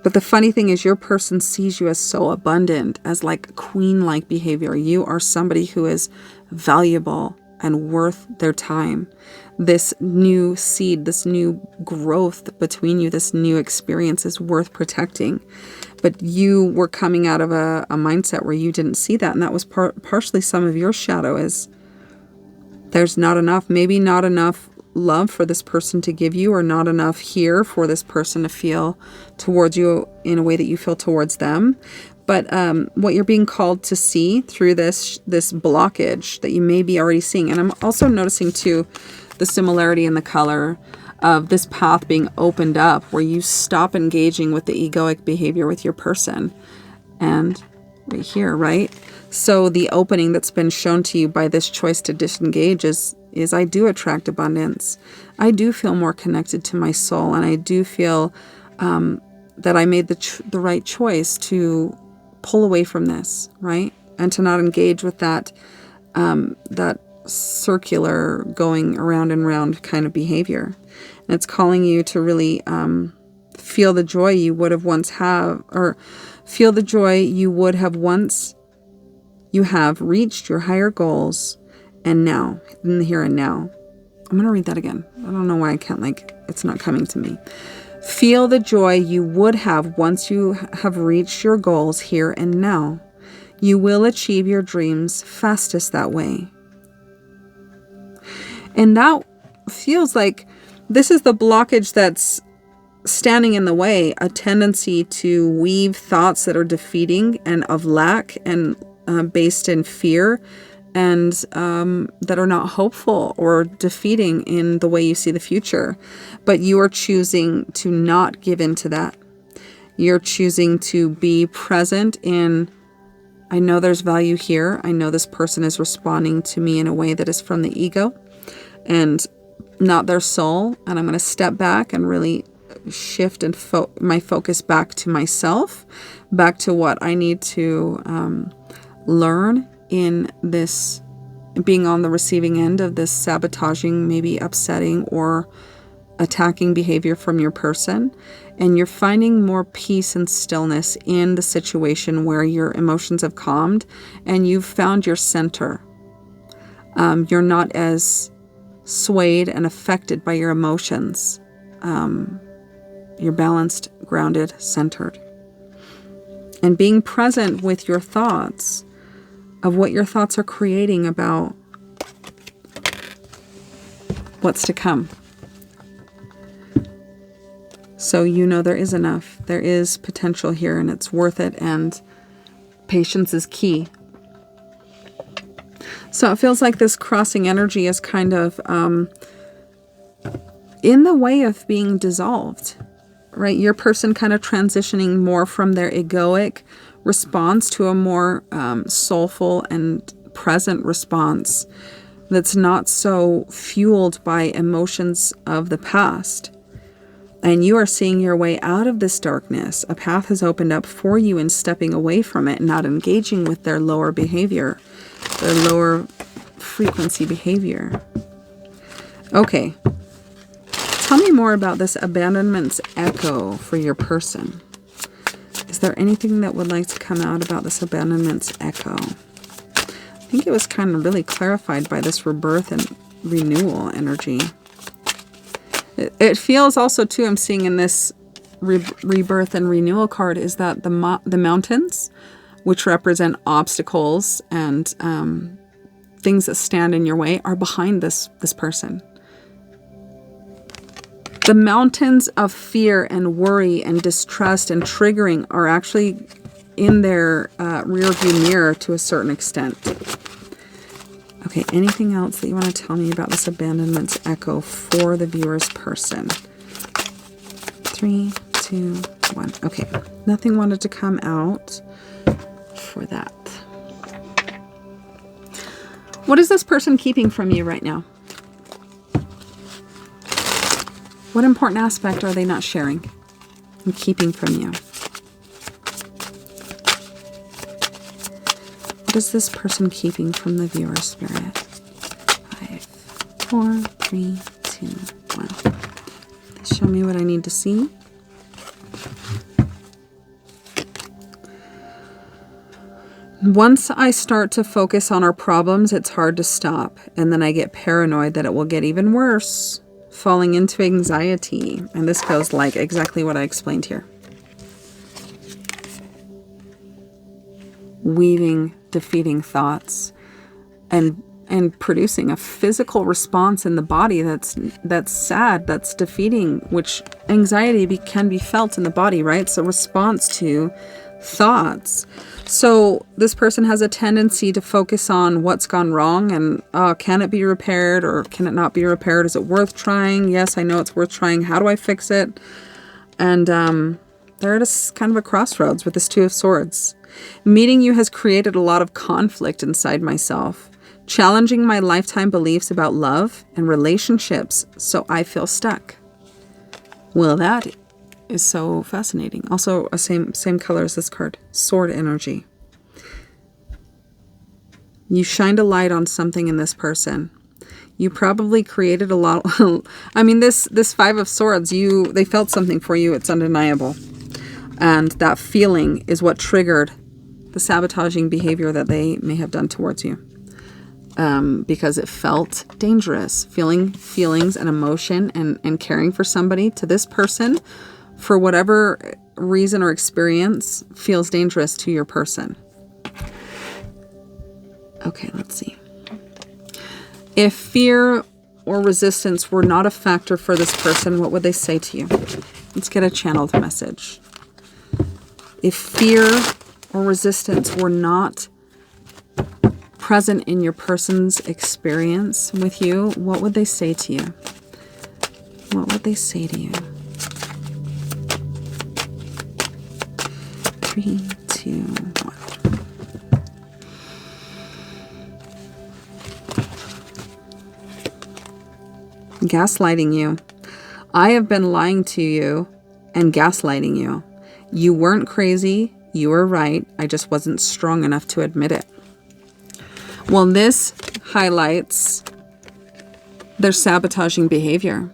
[SPEAKER 1] But the funny thing is, your person sees you as so abundant, as like queen-like behavior. You are somebody who is valuable and worth their time. This new seed, this new growth between you, this new experience is worth protecting. But you were coming out of a mindset where you didn't see that. And that was partially some of your shadow, is there's not enough, maybe not enough love for this person to give you, or not enough here for this person to feel towards you in a way that you feel towards them. But what you're being called to see through this blockage that you may be already seeing. And I'm also noticing too the similarity in the color of this path being opened up, where you stop engaging with the egoic behavior with your person. And right here, right? So the opening that's been shown to you by this choice to disengage is I do attract abundance. I do feel more connected to my soul, and I do feel that I made the right choice to pull away from this, right? And to not engage with that circular going around and around kind of behavior. And it's calling you to really feel the joy you would have once have, or feel the joy you would have once you have reached your higher goals, and now, in the here and now. I'm going to read that again. I don't know why I can't, it's not coming to me. Feel the joy you would have once you have reached your goals here and now. You will achieve your dreams fastest that way. And that feels like this is the blockage that's standing in the way, a tendency to weave thoughts that are defeating and of lack and based in fear, and that are not hopeful or defeating in the way you see the future. But you are choosing to not give in to that. You're choosing to be present in, I know there's value here. I know this person is responding to me in a way that is from the ego and not their soul. And I'm going to step back and really shift and my focus back to myself, back to what I need to learn in this, being on the receiving end of this sabotaging, maybe upsetting or attacking behavior from your person. And you're finding more peace and stillness in the situation where your emotions have calmed and you've found your center. You're not as swayed and affected by your emotions. You're balanced, grounded, centered. And being present with your thoughts, of what your thoughts are creating about what's to come. So you know there is enough. There is potential here, and it's worth it, and patience is key. So it feels like this crossing energy is kind of in the way of being dissolved, right? Your person kind of transitioning more from their egoic response to a more soulful and present response that's not so fueled by emotions of the past. And you are seeing your way out of this darkness. A path has opened up for you in stepping away from it, not engaging with their lower behavior, their lower frequency behavior. Okay. Tell me more about this abandonment's echo for your person. Is there anything that would like to come out about this abandonment's echo? I think it was kind of really clarified by this rebirth and renewal energy. It feels also too, I'm seeing in this rebirth and renewal card, is that the mountains, which represent obstacles and things that stand in your way, are behind this person. The mountains of fear and worry and distrust and triggering are actually in their rearview mirror to a certain extent. Okay, anything else that you want to tell me about this abandonment's echo for the viewer's person? 3, 2, 1. Okay, nothing wanted to come out for that. What is this person keeping from you right now? What important aspect are they not sharing and keeping from you? What is this person keeping from the viewer spirit? 5, 4, 3, 2, 1. Show me what I need to see. Once I start to focus on our problems, it's hard to stop. And then I get paranoid that it will get even worse, falling into anxiety. And this goes like exactly what I explained here. Weaving defeating thoughts and producing a physical response in the body that's sad, that's defeating, which anxiety can be felt in the body, right? So response to thoughts. So this person has a tendency to focus on what's gone wrong and can it be repaired or can it not be repaired? Is it worth trying? Yes, I know it's worth trying. How do I fix it? And they're at a kind of a crossroads with this Two of Swords. Meeting you has created a lot of conflict inside myself, challenging my lifetime beliefs about love and relationships, so I feel stuck. Well, that is so fascinating. Also, a same color as this card, sword energy. You shined a light on something in this person. You probably created a lot. I mean, this Five of Swords, they felt something for you. It's undeniable. And that feeling is what triggered the sabotaging behavior that they may have done towards you. Because it felt dangerous. Feeling feelings and emotion and caring for somebody to this person, for whatever reason or experience, feels dangerous to your person. Okay, let's see. If fear or resistance were not a factor for this person, what would they say to you? Let's get a channeled message. If fear or resistance were not present in your person's experience with you, what would they say to you? What would they say to you? 3, 2, 1. Gaslighting you. I have been lying to you and gaslighting you. You weren't crazy. You were right. I just wasn't strong enough to admit it. Well, this highlights their sabotaging behavior.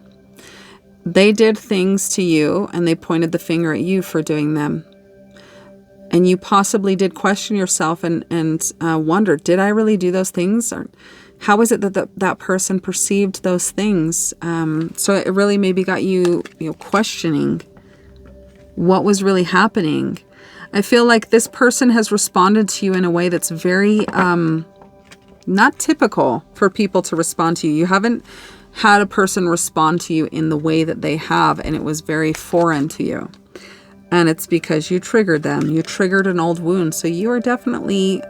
[SPEAKER 1] They did things to you and they pointed the finger at you for doing them. And you possibly did question yourself and wonder, did I really do those things? Or how is it that that person perceived those things? So it really maybe got you questioning what was really happening. I feel like this person has responded to you in a way that's very not typical for people to respond to you. You haven't had a person respond to you in the way that they have, and it was very foreign to you. And it's because you triggered them. You triggered an old wound. So you are definitely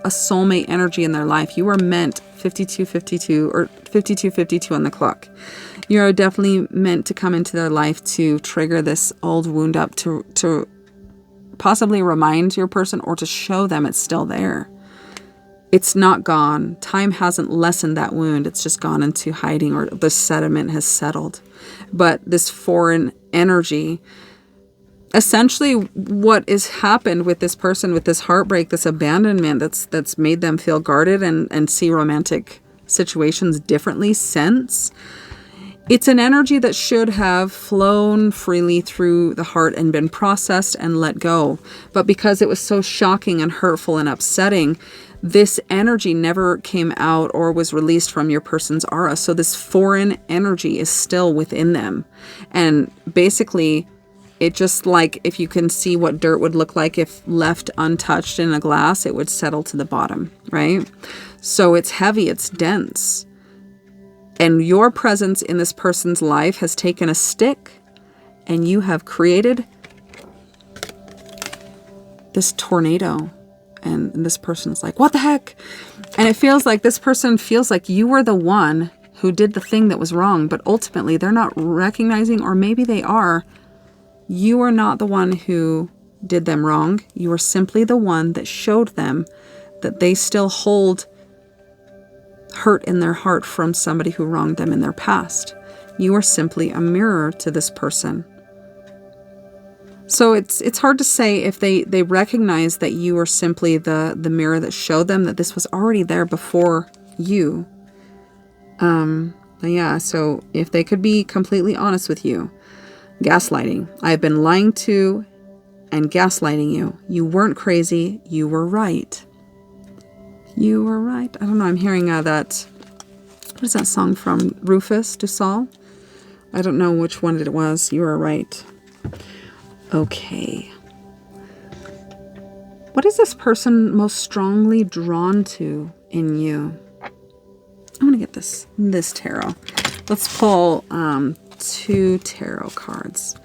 [SPEAKER 1] a soulmate energy in their life. You were meant 5252 or 5252 on the clock. You're definitely meant to come into their life to trigger this old wound up, to possibly remind your person or to show them it's still there. It's not gone. Time hasn't lessened that wound. It's just gone into hiding, or the sediment has settled. But this foreign energy, essentially what has happened with this person, with this heartbreak, this abandonment that's made them feel guarded and see romantic situations differently since. It's an energy that should have flown freely through the heart and been processed and let go. But because it was so shocking and hurtful and upsetting, this energy never came out or was released from your person's aura. So this foreign energy is still within them. And basically, it just like, if you can see what dirt would look like if left untouched in a glass, it would settle to the bottom, right? So it's heavy, it's dense. And your presence in this person's life has taken a stick and you have created this tornado. And this person's like, what the heck? And it feels like this person feels like you were the one who did the thing that was wrong. But ultimately, they're not recognizing, or maybe they are. You are not the one who did them wrong. You are simply the one that showed them that they still hold hurt in their heart from somebody who wronged them in their past. You are simply a mirror to this person. So it's hard to say if they recognize that you are simply the mirror that showed them that this was already there before you. Yeah, so if they could be completely honest with you. Gaslighting. I've been lying to and gaslighting you. You weren't crazy. You were right. You were right. I don't know. I'm hearing that. What is that song from? Rufus du Sol? I don't know which one it was. You were right. Okay. What is this person most strongly drawn to in you? I'm going to get this tarot. Let's pull 2 tarot cards.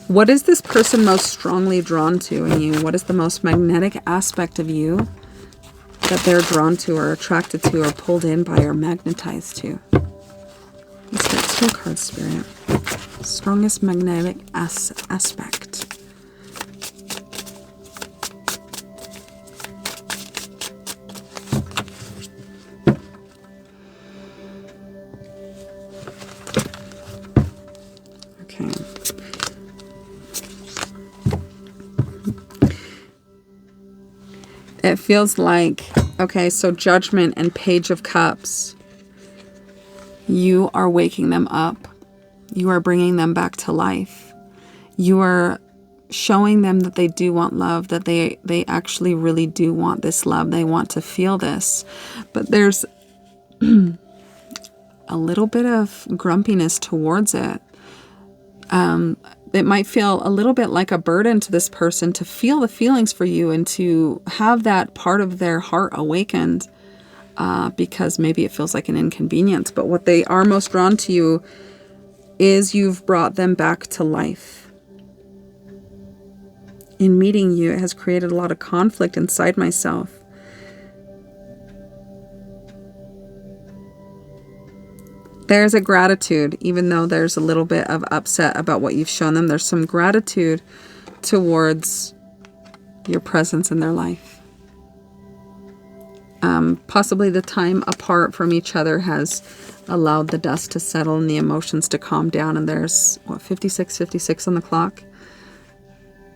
[SPEAKER 1] What is this person most strongly drawn to in you? What is the most magnetic aspect of you that they're drawn to or attracted to or pulled in by or magnetized to? Let's get 2 cards, Spirit. Strongest magnetic aspect. Okay. It feels like, okay, so Judgment and Page of Cups. You are waking them up. You are bringing them back to life. You are showing them that they do want love, that they actually really do want this love. They want to feel this. But there's a little bit of grumpiness towards it. It might feel a little bit like a burden to this person to feel the feelings for you and to have that part of their heart awakened, because maybe it feels like an inconvenience. But what they are most drawn to you is you've brought them back to life. In meeting you, it has created a lot of conflict inside myself. There's a gratitude, even though there's a little bit of upset about what you've shown them. There's some gratitude towards your presence in their life. Possibly the time apart from each other has allowed the dust to settle and the emotions to calm down. And there's, 56 on the clock.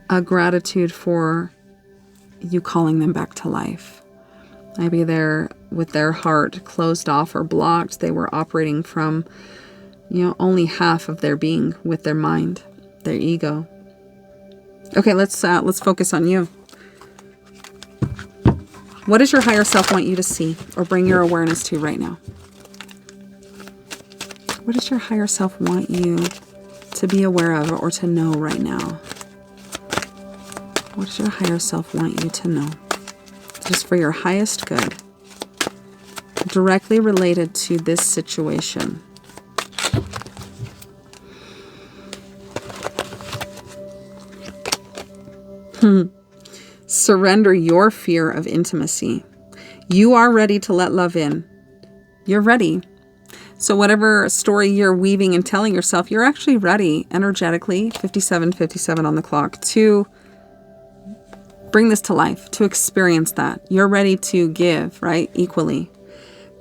[SPEAKER 1] A gratitude for you calling them back to life. Maybe they're with their heart closed off or blocked. They were operating from, only half of their being with their mind, their ego. Okay, let's focus on you. What does your higher self want you to see or bring your awareness to right now? What does your higher self want you to be aware of or to know right now? What does your higher self want you to know? Just for your highest good, directly related to this situation. Surrender your fear of intimacy. You are ready to let love in. You're ready. So whatever story you're weaving and telling yourself, you're actually ready energetically, 57 on the clock, to bring this to life, to experience that. You're ready to give, right? Equally.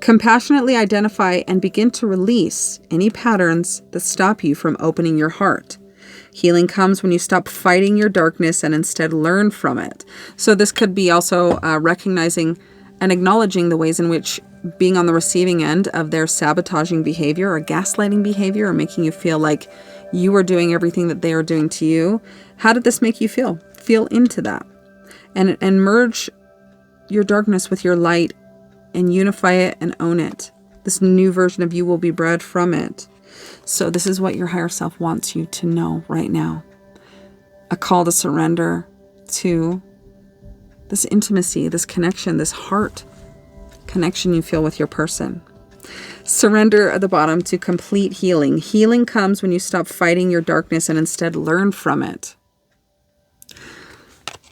[SPEAKER 1] Compassionately identify and begin to release any patterns that stop you from opening your heart. Healing comes when you stop fighting your darkness and instead learn from it. So this could be also recognizing and acknowledging the ways in which being on the receiving end of their sabotaging behavior or gaslighting behavior or making you feel like you are doing everything that they are doing to you. How did this make you feel? Feel into that. And merge your darkness with your light and unify it and own it. This new version of you will be bred from it. So this is what your higher self wants you to know right now. A call to surrender to this intimacy, this connection, this heart connection you feel with your person. Surrender at the bottom to complete healing. Healing comes when you stop fighting your darkness and instead learn from it.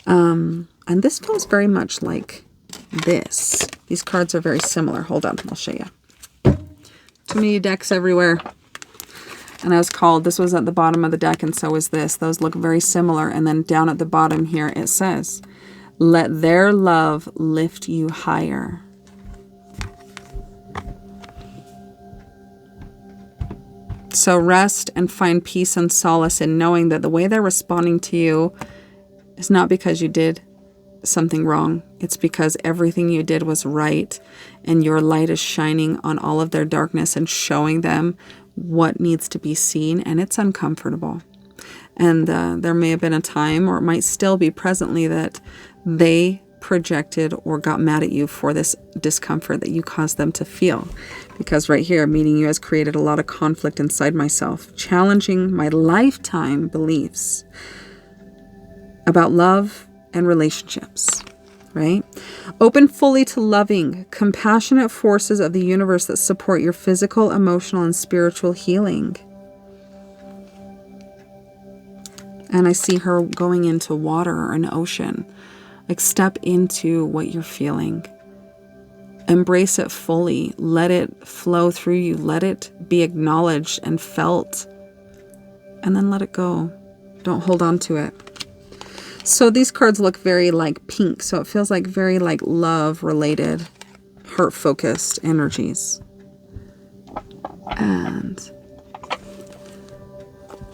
[SPEAKER 1] And this feels very much like this. These cards are very similar. Hold on, I'll show you. Too many decks everywhere. And this was at the bottom of the deck, and so is this. Those look very similar. And then down at the bottom here, it says, let their love lift you higher. So rest and find peace and solace in knowing that the way they're responding to you is not because you did something wrong. It's because everything you did was right, and your light is shining on all of their darkness and showing them what needs to be seen, and it's uncomfortable. And there may have been a time, or it might still be presently, that they projected or got mad at you for this discomfort that you caused them to feel. Because right here, meeting you has created a lot of conflict inside myself, challenging my lifetime beliefs about love and relationships, right? Open fully to loving, compassionate forces of the universe that support your physical, emotional, and spiritual healing. And I see her going into water or an ocean. Like, step into what you're feeling. Embrace it fully. Let it flow through you. Let it be acknowledged and felt. And then let it go. Don't hold on to it. So these cards look very like pink. So it feels like very like love related, heart focused energies. And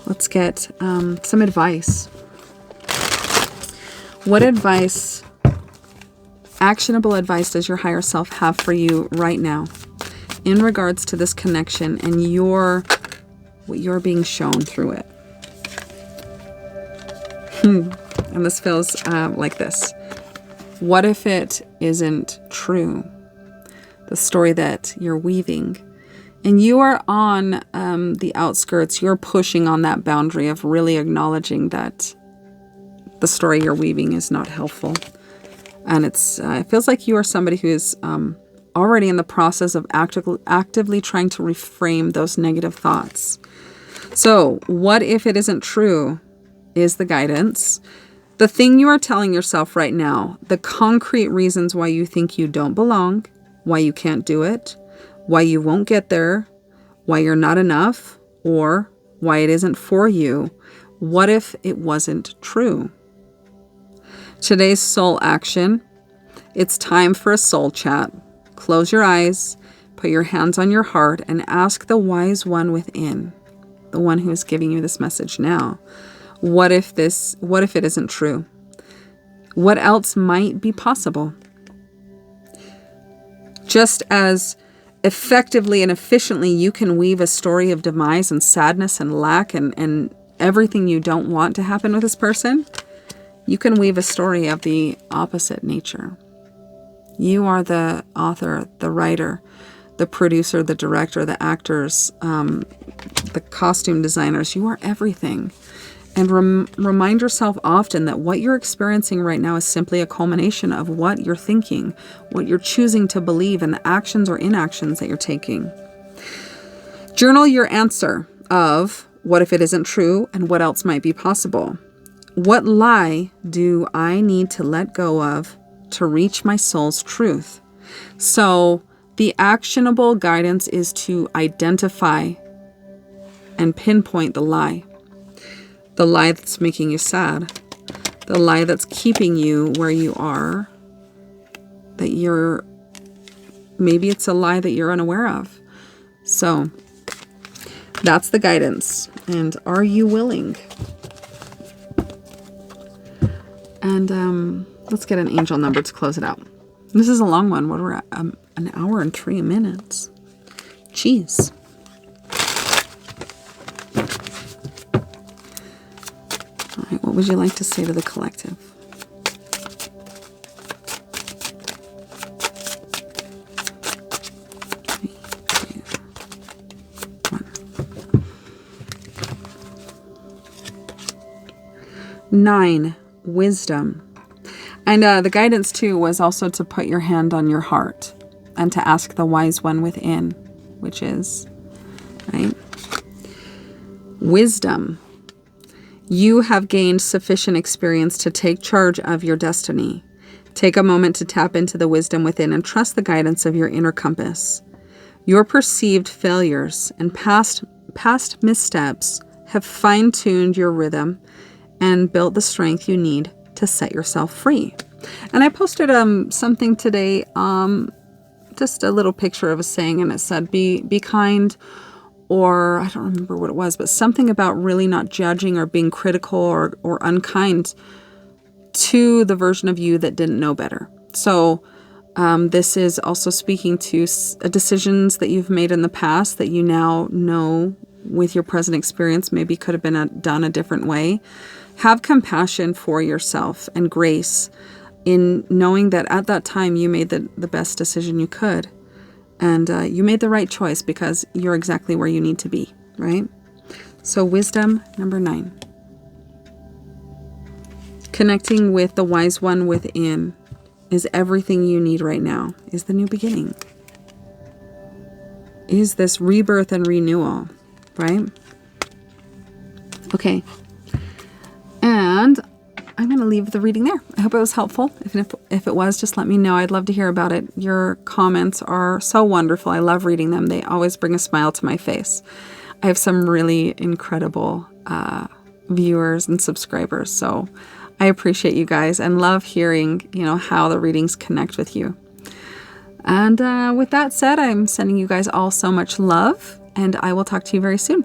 [SPEAKER 1] let's get some advice. What advice, actionable advice, does your higher self have for you right now in regards to this connection and what you're being shown through it? And this feels like this. What if it isn't true? The story that you're weaving. And you are on the outskirts. You're pushing on that boundary of really acknowledging that the story you're weaving is not helpful. And it feels like you are somebody who is already in the process of actively trying to reframe those negative thoughts. So what if it isn't true is the guidance. The thing you are telling yourself right now, the concrete reasons why you think you don't belong, why you can't do it, why you won't get there, why you're not enough, or why it isn't for you. What if it wasn't true? Today's soul action. It's time for a soul chat. Close your eyes, put your hands on your heart, and ask the wise one within, the one who is giving you this message now. What if it isn't true? What else might be possible? Just as effectively and efficiently you can weave a story of demise and sadness and lack and everything you don't want to happen with this person, you can weave a story of the opposite nature. You are the author, the writer, the producer, the director, the actors, the costume designers. You are everything. And remind yourself often that what you're experiencing right now is simply a culmination of what you're thinking, what you're choosing to believe, and the actions or inactions that you're taking. Journal your answer of what if it isn't true and what else might be possible. What lie do I need to let go of to reach my soul's truth? So the actionable guidance is to identify and pinpoint the lie. The lie that's making you sad. The lie that's keeping you where you are. Maybe it's a lie that you're unaware of. So that's the guidance. And are you willing? And let's get an angel number to close it out. This is a long one. We're at an hour and 3 minutes. Jeez. All right, what would you like to say to the collective? Three, two, 1. 9, wisdom. And the guidance too was also to put your hand on your heart and to ask the wise one within, which is, right? Wisdom. You have gained sufficient experience to take charge of your destiny. Take a moment to tap into the wisdom within and trust the guidance of your inner compass. Your perceived failures and past missteps have fine-tuned your rhythm and built the strength you need to set yourself free. And I posted something today, just a little picture of a saying, and it said, be kind, or I don't remember what it was, but something about really not judging or being critical or unkind to the version of you that didn't know better. So this is also speaking to decisions that you've made in the past that you now know with your present experience maybe could have been done a different way. Have compassion for yourself and grace in knowing that at that time you made the best decision you could. And you made the right choice because you're exactly where you need to be, right? So wisdom number 9. Connecting with the wise one within is everything you need right now, is the new beginning. Is this rebirth and renewal, right? Okay. And I'm going to leave the reading there. I hope it was helpful. If it was, just let me know. I'd love to hear about it. Your comments are so wonderful. I love reading them. They always bring a smile to my face. I have some really incredible viewers and subscribers. So I appreciate you guys and love hearing, how the readings connect with you. And with that said, I'm sending you guys all so much love, and I will talk to you very soon.